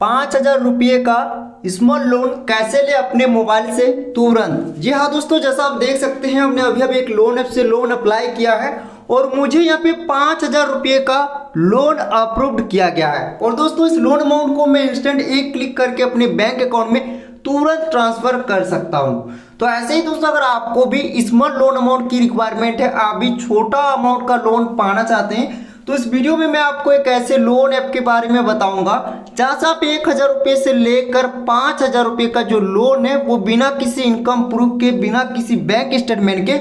5,000 रुपये का small loan कैसे ले अपने मोबाइल से तुरंत। जी हाँ दोस्तों, जैसा आप देख सकते हैं हमने अभी एक लोन ऐप से लोन अप्लाई किया है और मुझे यहाँ पे 5,000 रुपये का लोन अप्रूव्ड किया गया है। और दोस्तों इस लोन अमाउंट को मैं इंस्टेंट एक क्लिक करके अपने बैंक अकाउंट में तुरंत ट्रांसफर कर सकता हूँ। तो ऐसे ही दोस्तों अगर आपको भी स्मॉल लोन अमाउंट की रिक्वायरमेंट है, आप भी छोटा अमाउंट का लोन पाना चाहते हैं, तो इस वीडियो में मैं आपको एक ऐसे लोन ऐप के बारे में बताऊंगा जहां से आप 1,000 रुपये से लेकर 5,000 रुपये का जो लोन है वो बिना किसी इनकम प्रूफ के, बिना किसी बैंक स्टेटमेंट के,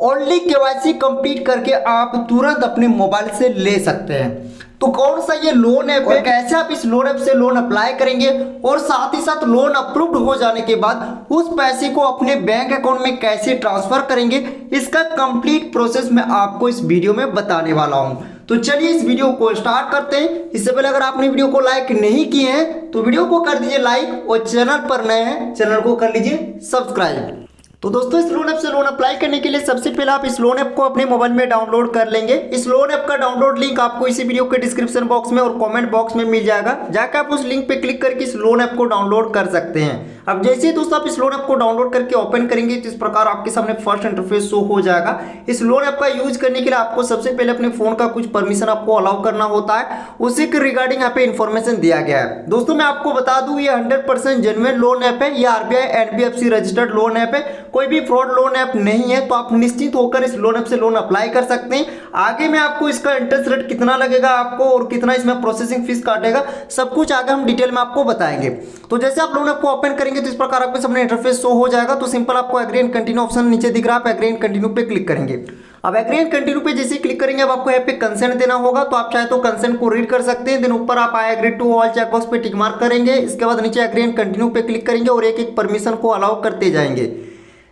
ओनली केवाईसी कंप्लीट करके आप तुरंत अपने मोबाइल से ले सकते हैं। तो कौन सा ये लोन ऐप है, कैसे आप इस लोन ऐप से लोन अप्लाई करेंगे और साथ ही साथ लोन अप्रूव्ड हो जाने के बाद उस पैसे को अपने बैंक अकाउंट में कैसे ट्रांसफर करेंगे, इसका कंप्लीट प्रोसेस मैं आपको इस वीडियो में बताने वाला हूं। तो चलिए इस वीडियो को स्टार्ट करते हैं। इससे पहले अगर आपने वीडियो को लाइक नहीं किए हैं तो वीडियो को कर दीजिए लाइक और चैनल पर नए हैं चैनल को कर लीजिए सब्सक्राइब। तो दोस्तों इस लोन ऐप से लोन अप्लाई करने के लिए सबसे पहले आप इस लोन ऐप को अपने मोबाइल में डाउनलोड कर लेंगे। इस लोन ऐप का डाउनलोड लिंक आपको इसी वीडियो के डिस्क्रिप्शन बॉक्स में और कमेंट बॉक्स में मिल जाएगा। जाकर आप उस लिंक पे क्लिक करके इस लोन ऐप को डाउनलोड कर सकते हैं। अब जैसे ही दोस्तों आप इस लोन ऐप को डाउनलोड करके ओपन करेंगे तो इस प्रकार आपके सामने फर्स्ट इंटरफेस शो हो जाएगा। इस लोन ऐप का यूज करने के लिए आपको सबसे पहले अपने फोन का कुछ परमिशन आपको अलाउ करना होता है, उसी के रिगार्डिंग यहाँ पे इन्फॉर्मेशन दिया गया है। दोस्तों मैं आपको बता दूं ये 100% जेन्युइन लोन ऐप है, ये RBI NBFC registered loan app है, कोई भी फ्रॉड लोन ऐप नहीं है। तो आप निश्चित होकर इस लोन ऐप से लोन अप्लाई कर सकते हैं। आगे मैं आपको इसका इंटरेस्ट रेट कितना लगेगा आपको और कितना इसमें प्रोसेसिंग फीस काटेगा सब कुछ आगे हम डिटेल में आपको बताएंगे। तो जैसे आप लोन ऐप को ओपन करेंगे तो इस प्रकार आपके सामने इंटरफेस शो हो जाएगा। तो सिंपल आपको एग्री एंड कंटिन्यू ऑप्शन नीचे दिख रहा है, आप एग्री एंड कंटिन्यू पे क्लिक करेंगे। अब एग्री एंड कंटिन्यू पे जैसे क्लिक करेंगे अब आपको यहाँ पे कंसेंट देना होगा। तो आप चाहे तो कंसेंट को रीड कर सकते हैं। देन ऊपर आप I agree to all checkbox पे टिक मार्क करेंगे। इसके बाद नीचे एग्री एंड कंटिन्यू पे क्लिक करेंगे और एक एक परमिशन को अलाउ करते जाएंगे।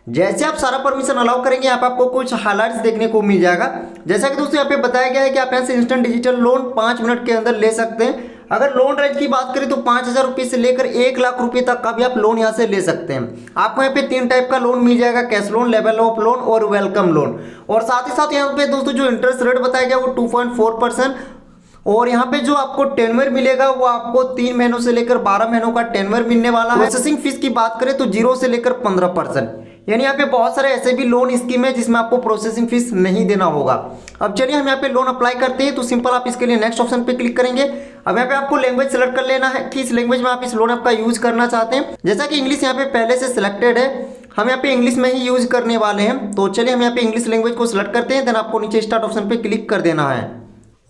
जैसे आप सारा परमिशन अलाउ करेंगे यहाँ पे आपको कुछ हाइलाइट्स देखने को मिल जाएगा। जैसा कि दोस्तों यहाँ पे बताया गया है कि आप यहाँ से इंस्टेंट डिजिटल लोन 5 मिनट के अंदर ले सकते हैं। अगर लोन रेंज की बात करें तो 5,000 रुपये से लेकर 1 लाख रुपए तक का भी आप लोन यहाँ से ले सकते हैं। आपको यहाँ पे 3 टाइप का लोन मिल जाएगा, cash loan, level of loan और वेलकम लोन। और साथ ही साथ यहाँ पे दोस्तों जो इंटरेस्ट रेट बताया गया वो 2.4% और यहाँ पे जो आपको टेनवर मिलेगा वो आपको 3 महीनों से लेकर 12 महीनों का टेनवर मिलने वाला है। प्रोसेसिंग फीस की बात करें तो 0 से लेकर 15%, यानी यहाँ पे बहुत सारे ऐसे भी लोन स्कीम है जिसमें आपको प्रोसेसिंग फीस नहीं देना होगा। अब चलिए हम यहाँ पे लोन अप्लाई करते हैं। तो सिंपल आप इसके लिए नेक्स्ट ऑप्शन पे क्लिक करेंगे। अब यहाँ पे आपको लैंग्वेज सेलेक्ट कर लेना है कि इस लैंग्वेज में आप इस लोन ऐप का यूज करना चाहते हैं। जैसा कि इंग्लिश यहाँ पे पहले से सिलेक्टेड है, हम यहाँ पे इंग्लिश में ही यूज करने वाले हैं। तो चलिए हम यहाँ पे इंग्लिश लैंग्वेज को सिलेक्ट करते हैं। देन आपको नीचे स्टार्ट ऑप्शन पे क्लिक कर देना है।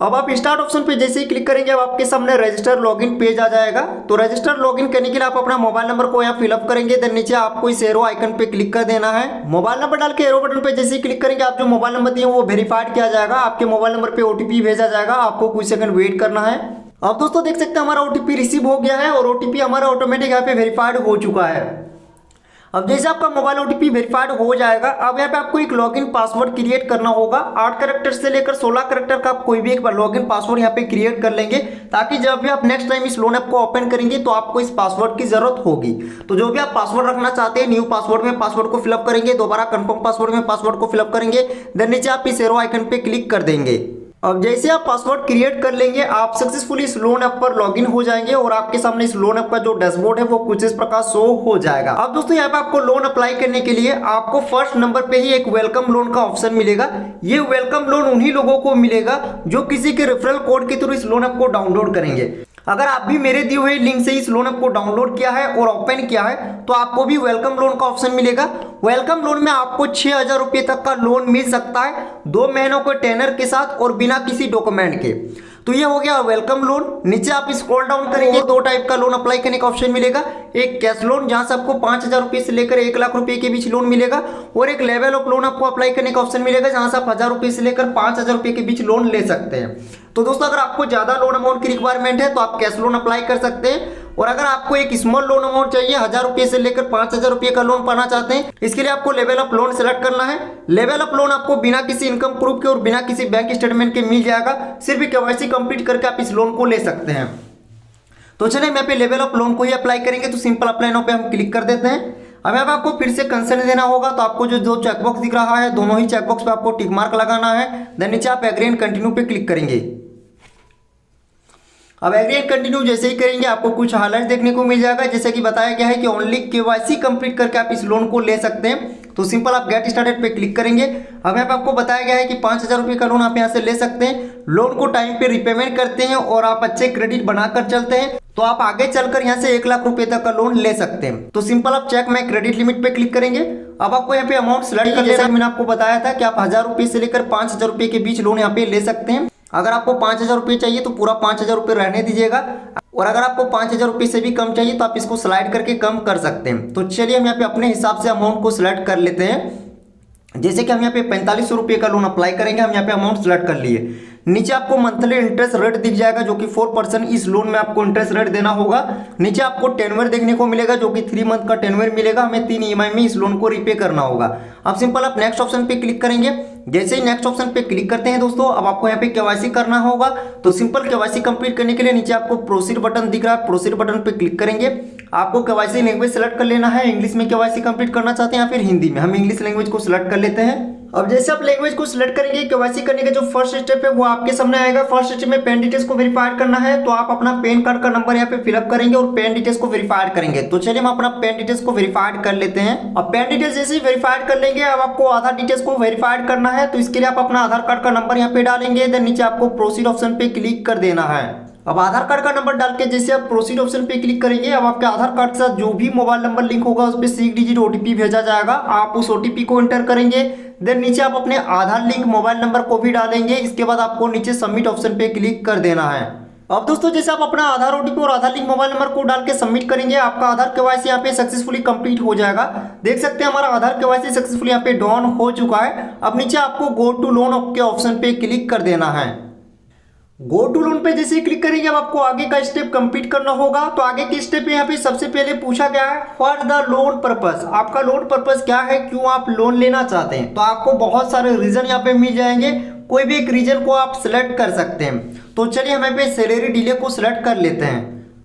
अब आप स्टार्ट ऑप्शन पे जैसे ही क्लिक करेंगे अब आपके सामने रजिस्टर लॉगिन पेज आ जाएगा। तो रजिस्टर लॉगिन करने के लिए आप अपना मोबाइल नंबर को यहाँ फिलअप करेंगे। देन नीचे आपको इस एरो आइकन पे क्लिक कर देना है। मोबाइल नंबर डाल के एरो बटन पे जैसे ही क्लिक करेंगे आप जो मोबाइल नंबर दिए वो वेरीफाइड किया जाएगा। आपके मोबाइल नंबर पे OTP भेजा जाएगा, आपको कुछ सेकंड वेट करना है। अब दोस्तों देख सकते हैं हमारा OTP रिसीव हो गया है और OTP हमारा ऑटोमेटिक यहाँ पे वेरीफाइड हो चुका है। अब जैसे आपका मोबाइल OTP वेरीफाइड हो जाएगा अब यहाँ पे आपको एक लॉगिन पासवर्ड क्रिएट करना होगा। 8 कैरेक्टर से लेकर 16 कैरेक्टर का आप कोई भी एक लॉगिन पासवर्ड यहाँ पे क्रिएट कर लेंगे, ताकि जब भी आप नेक्स्ट टाइम इस लोन ऐप को ओपन करेंगे तो आपको इस पासवर्ड की जरूरत होगी। तो जो भी आप पासवर्ड रखना चाहते हैं न्यू पासवर्ड में पासवर्ड को फिलअप करेंगे, दोबारा कंफर्म पासवर्ड में पासवर्ड को फिलअप करेंगे। देन नीचे आप इस एरो आइकन पे क्लिक कर देंगे। अब जैसे आप पासवर्ड क्रिएट कर लेंगे आप सक्सेसफुली इस लोन ऐप पर लॉगिन हो जाएंगे और आपके सामने इस लोन ऐप का जो डैशबोर्ड है वो कुछ इस प्रकार शो हो जाएगा। अब दोस्तों यहाँ पे आपको लोन अप्लाई करने के लिए आपको फर्स्ट नंबर पे ही एक वेलकम लोन का ऑप्शन मिलेगा। ये वेलकम लोन उन्हीं लोगों को मिलेगा जो किसी के रेफरल कोड के थ्रू इस लोन ऐप को डाउनलोड करेंगे। अगर आप भी मेरे दिए हुए लिंक से इस लोन ऐप को डाउनलोड किया है और ओपन किया है तो आपको भी वेलकम लोन का ऑप्शन मिलेगा। वेलकम लोन में आपको 6,000 रुपये तक का लोन मिल सकता है 2 महीनों के टेनर के साथ और बिना किसी डॉक्यूमेंट के। तो ये हो गया वेलकम लोन। नीचे आप स्क्रॉल डाउन करेंगे 2 टाइप का लोन अप्लाई करने का ऑप्शन मिलेगा। एक कैश लोन जहां से आपको 5,000 रुपये से लेकर 1 लाख रुपए के बीच लोन मिलेगा और एक लेवल ऑफ लोन आपको अप्लाई करने का ऑप्शन मिलेगा जहां से आप 1,000 रुपये से लेकर 5,000 रुपये के बीच लोन ले सकते हैं। तो दोस्तों अगर आपको ज्यादा लोन अमाउंट की रिक्वायरमेंट है तो आप कैश लोन अप्लाई कर सकते हैं और अगर आपको एक स्मॉल लोन अमाउंट चाहिए 1,000 रुपये से लेकर 5,000 रुपये का लोन पाना चाहते हैं इसके लिए आपको लेवल ऑफ लोन सेलेक्ट करना है। लेवल ऑफ लोन आपको बिना किसी इनकम प्रूफ के और बिना किसी बैंक स्टेटमेंट के मिल जाएगा। सिर्फ केवाईसी कंप्लीट करके आप इस लोन को ले सकते हैं। तो चलिए हम यहाँ पे लेवल ऑफ लोन को ही अप्लाई करेंगे। तो सिंपल अप्लाई नाउ पे हम क्लिक कर देते हैं। अब यहाँ पे आपको फिर से कंसेंट देना होगा। तो आपको जो 2 चेकबॉक्स दिख रहा है दोनों ही चेकबॉक्स पे आपको टिक मार्क लगाना है। देन नीचे आप एग्री एंड कंटिन्यू पे क्लिक करेंगे। अब एग्री एंड कंटिन्यू जैसे ही करेंगे आपको कुछ हाइलाइट्स देखने को मिल जाएगा, जैसे कि बताया गया है कि ओनली केवाईसी कंप्लीट करके आप इस लोन को ले सकते हैं। तो सिंपल आप गेट स्टार्टेड पे क्लिक करेंगे। अब यहाँ पे आपको बताया गया है कि 5,000 रुपये का लोन आप यहाँ से ले सकते हैं। लोन को टाइम पे रिपेमेंट करते हैं और आप अच्छे क्रेडिट बनाकर चलते हैं तो आप आगे चलकर यहाँ से 1 लाख रुपए तक का लोन ले सकते हैं। तो सिंपल आप चेक माय क्रेडिट लिमिट पे क्लिक करेंगे। अब आपको यहाँ पे अमाउंट सिलेक्ट कर लेना है। मैंने आपको बताया था कि आप 1,000 रुपये से लेकर 5,000 रुपये के बीच लोन यहाँ पे ले सकते हैं। अगर आपको 5,000 रुपये चाहिए तो पूरा 5,000 रुपये रहने दीजिएगा, और अगर आपको 5,000 रुपये से भी कम चाहिए तो आप इसको स्लाइड करके कम कर सकते हैं। तो चलिए हम यहाँ पे अपने हिसाब से अमाउंट को सिलेक्ट कर लेते हैं। जैसे कि हम यहाँ पे 4500 रुपये का लोन अप्लाई करेंगे, हम यहाँ पे अमाउंट सिलेक्ट कर लिए। नीचे आपको मंथली इंटरेस्ट रेट दिख जाएगा जो कि 4% इस लोन में आपको इंटरेस्ट रेट देना होगा। नीचे आपको टेन्योर देखने को मिलेगा जो कि 3 मंथ का टेन्योर मिलेगा। हमें 3 EMI में इस लोन को रिपे करना होगा। अब सिंपल आप नेक्स्ट ऑप्शन पे क्लिक करेंगे। जैसे ही नेक्स्ट ऑप्शन पे क्लिक करते हैं दोस्तों, अब आपको यहाँ पे केवाईसी करना होगा। तो सिंपल केवाईसी कंप्लीट करने के लिए नीचे आपको प्रोसीड बटन दिख रहा है, प्रोसीड बटन पे क्लिक करेंगे। आपको केवाईसी लैंग्वेज सेलेक्ट कर लेना है। इंग्लिश में केवाईसी कंप्लीट करना चाहते हैं या फिर हिंदी में, हम इंग्लिश लैंग्वेज को सिलेक्ट कर लेते हैं। अब जैसे आप लैंग्वेज को सिलेक्ट करेंगे, केवाईसी करने का जो फर्स्ट स्टेप है वो आपके सामने आएगा। फर्स्ट स्टेप में पैन डिटेल्स को वेरीफाइड करना है, तो आप अपना पैन कार्ड का नंबर यहाँ पे फिलअप करेंगे और पैन डिटेल्स को वेरीफाइड करेंगे। तो चलिए हम अपना पैन डिटेल्स को वेरीफाइड कर लेते हैं। अब पैन डिटेल्स जैसे ही वेरीफाइड कर लेंगे, अब आपको आधार डिटेल्स को वेरीफाइड करना है। तो इसके लिए आप अपना आधार कार्ड का नंबर यहाँ पे डालेंगे, देन नीचे आपको प्रोसीड ऑप्शन पे क्लिक कर देना है। अब आधार कार्ड का नंबर डाल के जैसे आप प्रोसीड ऑप्शन पे क्लिक करेंगे, अब आपके आधार कार्ड के साथ जो भी मोबाइल नंबर लिंक होगा उस पर 6 डिजिट OTP भेजा जाएगा। आप उस OTP को एंटर करेंगे, देन नीचे आप अपने आधार लिंक मोबाइल नंबर को भी डालेंगे। इसके बाद आपको नीचे सबमिट ऑप्शन पे क्लिक कर देना है। अब दोस्तों जैसे आप अपना आधार OTP और आधार लिंक मोबाइल नंबर को डाल के सबमिट करेंगे, आपका आधार केवाईसी यहाँ पे सक्सेसफुली कंप्लीट हो जाएगा। देख सकते हैं हमारा आधार केवाईसी सक्सेसफुली यहाँ पे डन हो चुका है। अब नीचे आपको गो टू लोन के ऑप्शन पे क्लिक कर देना है। गो टू लोन पे जैसे ही क्लिक करेंगे, अब आपको आगे का स्टेप कंप्लीट करना होगा। तो आगे के स्टेप यहाँ पे सबसे पहले पूछा गया है फॉर द लोन पर्पस। आपका लोन पर्पस क्या है, क्यों आप लोन लेना चाहते हैं। तो आपको बहुत सारे रीजन यहाँ पे मिल जाएंगे, कोई भी एक रीजन को आप सिलेक्ट कर सकते हैं। तो चलिए हम यहाँ पे सैलरी डिले को सिलेक्ट कर लेते हैं।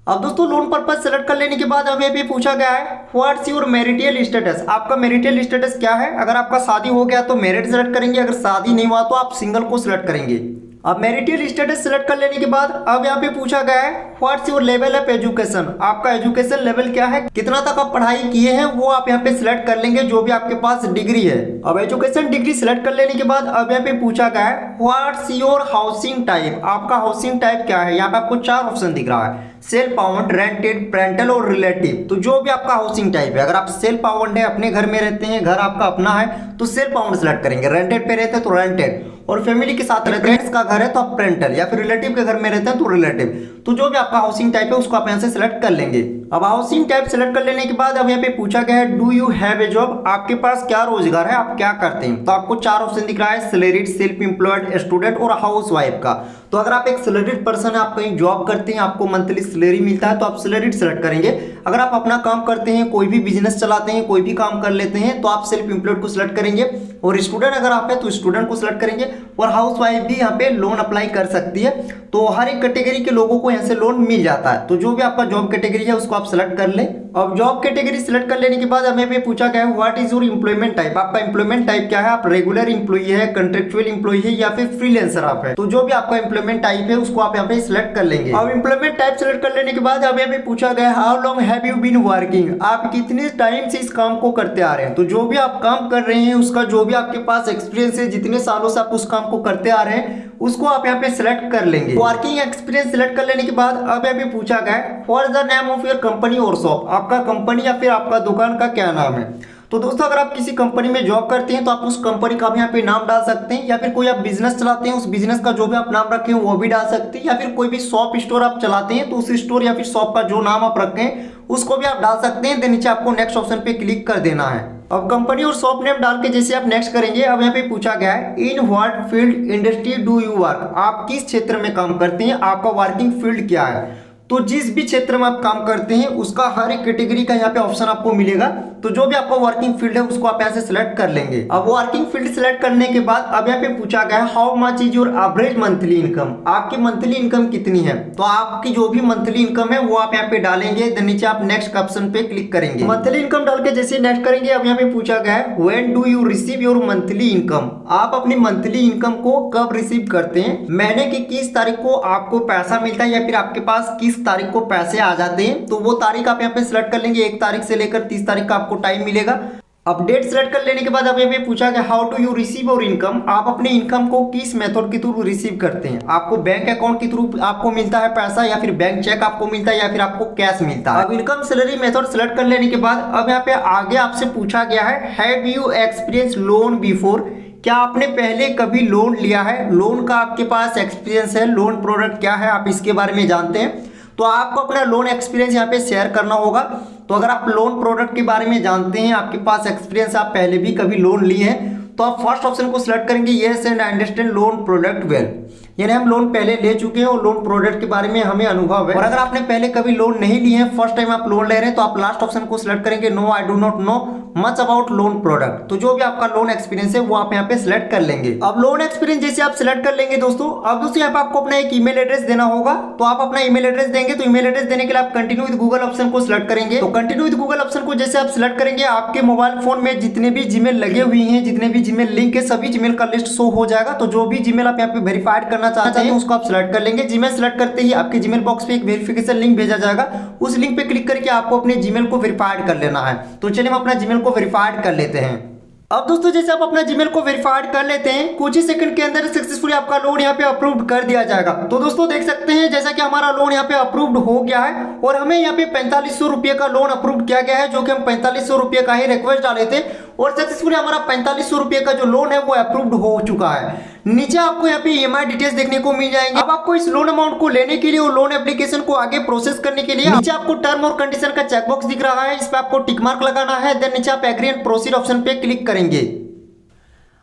अब दोस्तों लोन पर्पस सेलेक्ट कर लेने के बाद हमें भी पूछा गया है व्हाट्स योर मैरिटल स्टेटस। आपका मैरिटल स्टेटस क्या है। अगर आपका शादी हो गया तो मैरिड सेलेक्ट करेंगे, अगर शादी नहीं हुआ तो आप सिंगल को सिलेक्ट करेंगे। अब मैरिटल स्टेटस सेलेक्ट कर लेने के बाद अब यहाँ पे पूछा गया है what's your level of education. आपका एजुकेशन लेवल क्या है, कितना तक आप पढ़ाई किए हैं वो आप यहाँ पे सिलेक्ट कर लेंगे, जो भी आपके पास डिग्री है। अब एजुकेशन डिग्री सिलेक्ट कर लेने के बाद अब यहाँ पे पूछा गया है व्हाट्स योर हाउसिंग टाइप। आपका हाउसिंग टाइप क्या है। यहाँ पे आपको 4 ऑप्शन दिख रहा है, सेल्फ ओन्ड, रेंटेड, पेरेंटल और रिलेटिव। तो जो भी आपका हाउसिंग टाइप है, अगर आप सेल्फ ओन्ड है, अपने घर में रहते हैं, घर आपका अपना है तो सेल्फ ओन्ड सेलेक्ट करेंगे, रेंटेड पे रहते हैं तो रेंटेड, और फैमिली के साथ रहते हैं, फ्रेंड्स का घर है तो आप पेरेंटल, या फिर रिलेटिव के घर में रहते हैं तो रिलेटिव। तो जो भी आपका हाउसिंग टाइप है उसको आप यहाँ से सिलेक्ट कर लेंगे। अब हाउसिंग टाइप सेलेक्ट कर लेने के बाद अब यहाँ पे पूछा गया है do you have a job. आपके पास क्या रोजगार है, आप क्या करते हैं। तो आपको 4 ऑप्शन दिख रहा है, सैलरीड, सेल्फ एम्प्लॉयड, स्टूडेंट और हाउस वाइफ का। तो अगर आप एक सैलरीड पर्सन है, आप कहीं जॉब करते हैं, आपको मंथली सैलरी मिलता है तो आप सैलरीड सेलेक्ट करेंगे। अगर आप अपना काम करते हैं, कोई भी बिजनेस चलाते हैं, कोई भी काम कर लेते हैं तो आप सेल्फ एम्प्लॉयड को सिलेक्ट करेंगे, और स्टूडेंट अगर आप है तो स्टूडेंट को सिलेक्ट करेंगे, और हाउस वाइफ भी यहाँ पे लोन अप्लाई कर सकती है। तो हर एक कैटेगरी के लोगों को यहाँ से लोन मिल जाता है। तो जो भी आपका जॉब कैटेगरी है उसको आप सिलेक्ट कर लें। अब जॉब कैटेगरी सिलेक्ट कर लेने के बाद हमें भी पूछा गया है what is your employment type. आपका एम्प्लॉयमेंट टाइप क्या है, आप रेगुलर एम्प्लॉई है, कॉन्ट्रेक्चुअल एम्प्लॉई है या फिर फ्रीलांसर आप है। तो जो भी आपका एम्प्लॉयमेंट टाइप है उसको आप यहाँ पे सिलेक्ट कर लेंगे। अब एम्प्लॉयमेंट टाइप सिलेक्ट कर लेने के बाद हमें भी पूछा गया how long have you been working. आप कितने टाइम से इस काम को करते आ रहे हैं। तो जो भी आप काम कर रहे हैं उसका जो भी आपके पास एक्सपीरियंस है, जितने सालों से आप उस काम को करते आ रहे हैं उसको आप यहाँ पे सिलेक्ट कर लेंगे। वर्किंग एक्सपीरियंस सिलेक्ट कर लेने के बाद अब यहाँ पे पूछा गया what is the name of your company और शॉप। आपका कंपनी या फिर आपका दुकान का क्या नाम है। तो दोस्तों अगर आप किसी कंपनी में जॉब करते हैं तो आप उस कंपनी का भी यहाँ पे नाम डाल सकते हैं, या फिर कोई आप बिजनेस चलाते हैं उस बिजनेस का जो भी आप नाम रखें वो भी डाल सकते हैं, या फिर कोई भी शॉप स्टोर आप चलाते हैं तो उस स्टोर या फिर शॉप का जो नाम आप रखें उसको भी आप डाल सकते हैं। देन नीचे आपको नेक्स्ट ऑप्शन पे क्लिक कर देना है। अब कंपनी और शॉप नेम डाल के जैसे आप नेक्स्ट करेंगे, अब यहाँ पे पूछा गया है in what field industry do you work. आप किस क्षेत्र में काम करते हैं, आपका वर्किंग फील्ड क्या है। तो जिस भी क्षेत्र में आप काम करते हैं उसका हर एक कैटेगरी का यहाँ पे ऑप्शन आपको मिलेगा। तो जो भी आपका वर्किंग फील्ड है उसको आप यहाँ से सिलेक्ट कर लेंगे। अब वर्किंग फील्ड सिलेक्ट करने के बाद अब यहाँ पे पूछा गया है how much is your average monthly income, आपकी मंथली इनकम कितनी है। तो आपकी जो भी मंथली इनकम है वो आप यहाँ पे डालेंगे। देन नीचे आप नेक्स्ट ऑप्शन पे क्लिक करेंगे। मंथली इनकम डाल के जैसे नेक्स्ट करेंगे अब यहाँ पे पूछा गया है when do you receive your monthly income, आप अपनी मंथली इनकम को कब रिसीव करते हैं। महीने की किस तारीख को आपको पैसा मिलता है या फिर आपके पास किस तारीख को पैसे आ जाते हैं। तो वो तारीख आप यहाँ पे सिलेक्ट कर लेंगे। 1 तारीख से लेकर 30 तारीख का आपको टाइम मिलेगा। अब डेट सेलेक्ट कर लेने के बाद अब यहाँ पे पूछा गया how do you receive your income, आप अपने इनकम को किस मेथड के थ्रू रिसीव करते हैं। आपको बैंक अकाउंट के थ्रू आपको मिलता है पैसा या फिर बैंक चेक आपको मिलता है या फिर आपको कैश मिलता है। अब इनकम सैलरी मेथड सेलेक्ट कर लेने के बाद अब यहाँ पे आगे आपसे पूछा गया है have you experience loan before, क्या आपने पहले कभी लोन लिया है, लोन का आपके पास एक्सपीरियंस है, लोन प्रोडक्ट क्या है आप इसके बारे में जानते हैं। तो आपको अपना लोन एक्सपीरियंस यहाँ पे शेयर करना होगा। तो अगर आप लोन प्रोडक्ट के बारे में जानते हैं, आपके पास एक्सपीरियंस, आप पहले भी कभी लोन लिए हैं, तो आप फर्स्ट ऑप्शन को सिलेक्ट करेंगे yes and understand loan product well, यानी हम लोन पहले ले चुके हैं और लोन प्रोडक्ट के बारे में हमें अनुभव है। और अगर आपने पहले कभी लोन नहीं लिए हैं, फर्स्ट टाइम आप लोन ले रहे हैं, तो आप लास्ट ऑप्शन को सिलेक्ट करेंगे no I do not know much about loan product. तो जो भी आपका लोन एक्सपीरियंस है वो आप यहाँ पे सिलेक्ट कर लेंगे। अब लोन एक्सपीरियंस जैसे आप सिलेक्ट कर लेंगे दोस्तों, अब दोस्तों यहाँ पे आपको अपना एक ईमेल एड्रेस देना होगा। तो आप अपना ईमेल एड्रेस देंगे। तो ईमेल एड्रेस देने के लिए आप कंटिन्यू विद गूगल ऑप्शन को सिलेक्ट करेंगे। तो कंटिन्यू विद गूगल ऑप्शन को जैसे आप सिलेक्ट करेंगे आपके मोबाइल फोन में जितने भी जीमेल लगे हुए हैं, जितने भी जीमेल लिंक है, सभी जीमेल का लिस्ट शो हो जाएगा। तो जो भी जीमेल आप यहाँ पे वेरीफाइड करना चाहते हैं उसको आप सिलेक्ट कर लेंगे। जीमेल सिलेक्ट करते ही आपके जीमेल बॉक्स पे एक वेरिफिकेशन लिंक भेजा जाएगा। उस लिंक पे क्लिक करके आपको अपने जीमेल को वेरीफाइड कर लेना है। तो चलिए हम अपना जीमेल को वेरीफाइड कर लेते हैं। अब दोस्तों जैसे आप अपना जीमेल को वेरीफाइड कर लेते हैं, कुछ ही सेकंड के अंदर सक्सेसफुली आपका लोन यहाँ पे अप्रूव्ड कर दिया जाएगा। तो दोस्तों देख सकते हैं जैसा कि हमारा लोन यहाँ पे अप्रूव्ड हो गया है और हमें यहाँ पे 4500 रुपये का लोन अप्रूव्ड किया गया है, जो कि हम 4500 रुपये का ही रिक्वेस्ट डाले थे और सक्सेसफुली हमारा 4500 रुपये का जो लोन है वो अप्रूव्ड हो चुका है। नीचे आपको यहाँ पे ईएमआई डिटेल्स देखने को मिल जाएंगे। अब आपको इस लोन अमाउंट को लेने के लिए और लोन एप्लीकेशन को आगे प्रोसेस करने के लिए नीचे आपको टर्म और कंडीशन का चेकबॉक्स दिख रहा है, इस पे आपको टिक मार्क लगाना है। देन नीचे आप एग्री एंड प्रोसीड ऑप्शन पे क्लिक करेंगे।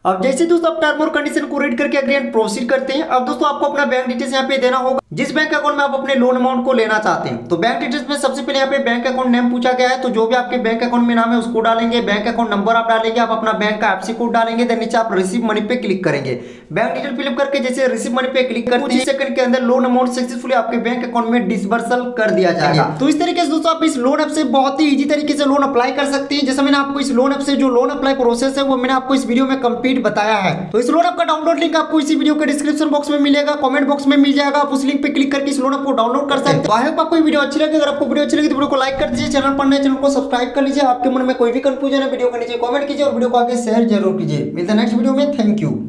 अब जैसे दोस्तों आप टर्म और कंडीशन को रीड करके एग्री एंड प्रोसीड करते हैं, अब दोस्तों आपको अपना बैंक डिटेल्स यहाँ पे देना होगा जिस बैंक अकाउंट में आप अपने लोन अमाउंट को लेना चाहते हैं। तो बैंक डिटेल्स में सबसे पहले यहाँ पे बैंक अकाउंट नेम पूछा गया है। तो जो भी आपके बैंक अकाउंट में नाम है उसको डालेंगे। बैंक अकाउंट नंबर आप डालेंगे, आप अपना बैंक का एफसी कोड डालेंगे। देन नीचे आप रिसीव मनी पे क्लिक करेंगे। बैंक डिटेल फिलअप करके जैसे रिसीव मनी पे क्लिक करते हैं, सेकंड के अंदर लोन अमाउंट सक्सेसफुली आपके बैंक अकाउंट में डिसबर्सल कर दिया जाएगा। तो इस तरीके से दोस्तों आप इस लोन ऐप से बहुत ही इजी तरीके से लोन अप्लाई कर सकते हैं। जैसा मैंने आपको इस लोन ऐप से जो लोन अप्लाई प्रोसेस है वो मैंने आपको इस वीडियो में कंप्लीट बताया है। तो इस लोन ऐप का डाउनलोड लिंक आपको इसी वीडियो के डिस्क्रिप्शन बॉक्स में मिलेगा, कमेंट बॉक्स में मिल जाएगा। आप उस लिंक पे क्लिक करके इस लोन ऐप को डाउनलोड कर सकते हैं। तो आई होप आपको वीडियो अच्छी लगी। अगर आपको वीडियो अच्छी लगी तो वीडियो को लाइक कर दीजिए, चैनल पर नए चैनल को सब्सक्राइब कर लीजिए। आपके मन में कोई भी कंफ्यूजन है वीडियो के नीचे कमेंट कीजिए और वीडियो को आगे शेयर जरूर कीजिए। मिलते हैं नेक्स्ट वीडियो में। Thank you.